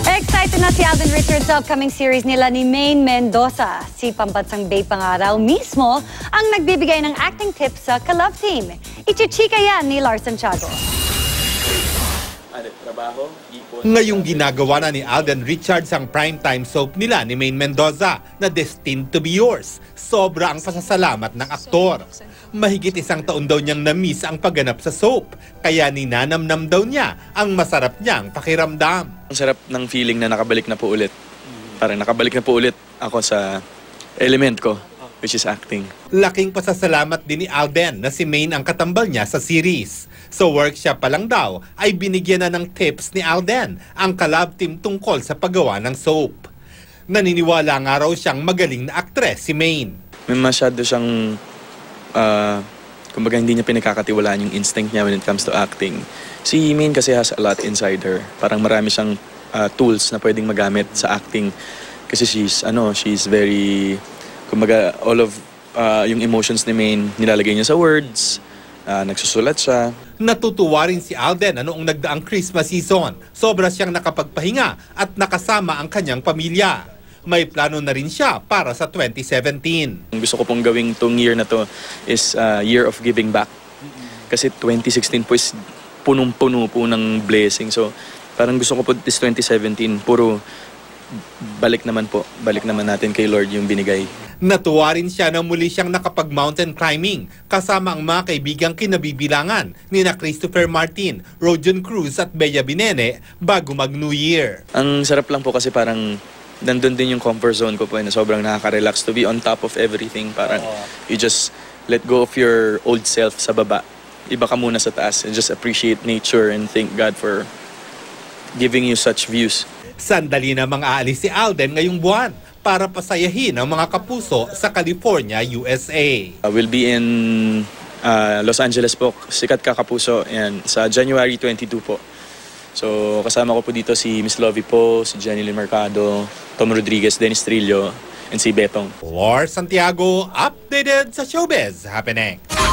Excited na si Alden Richards sa upcoming series nila ni Maine Mendoza. Si pambansang Babe Pangaraw mismo ang nagbibigay ng acting tips sa ka-love team. Ichichika yan ni Lars Santiago. Ngayong ginagawa na ni Alden Richards ang primetime soap nila ni Maine Mendoza na Destined to Be Yours. Sobra ang pasasalamat ng aktor. Mahigit 1 taon daw niyang na-miss ang pagganap sa soap. Kaya ninanamnam daw niya ang masarap niyang pakiramdam. Ang sarap ng feeling na nakabalik na po ulit. Parang nakabalik na po ulit ako sa element ko, which is acting. Laking pasasalamat din ni Alden na si Maine ang katambal niya sa series. Sa workshop pa lang daw ay binigyan na ng tips ni Alden ang ka-love team tungkol sa paggawa ng soap. Naniniwala nga raw siyang magaling na aktres si Maine. May masyado siyang, kumbaga hindi niya pinagkakatiwalaan yung instinct niya when it comes to acting. Si Maine kasi has a lot inside her. Parang marami siyang tools na pwedeng magamit sa acting. Kasi she's very, kumbaga all of yung emotions ni Maine nilalagay niya sa words. Nagsusulat siya. Natutuwa rin si Alden noong nagdaang Christmas season. Sobra siyang nakapagpahinga at nakasama ang kanyang pamilya. May plano na rin siya para sa 2017. Ang gusto ko pong gawing tong year na to is year of giving back. Kasi 2016 po is punong-puno po ng blessing. So parang gusto ko po this 2017 puro balik naman natin kay Lord yung binigay. Natuwa rin siya na muli siyang nakapag-mountain climbing kasama ang mga kaibigang kinabibilangan ni na Christopher Martin, Rojan Cruz at Bea Binene bago mag-New Year. Ang sarap lang po kasi parang nandun din yung comfort zone ko po na sobrang nakaka-relax to be on top of everything. Parang you just let go of your old self sa baba. Iba ka muna sa taas and just appreciate nature and thank God for giving you such views. Sandali na aalis si Alden ngayong buwan para pasayahin ang mga kapuso sa California, USA. We'll be in Los Angeles po, Sikat Ka Kapuso, and sa January 22 po. So kasama ko po dito si Miss Lovie po, si Jenny Lynn Mercado, Tom Rodriguez, Dennis Trillo, and si Betong. Lars Santiago, updated sa Showbiz Happening.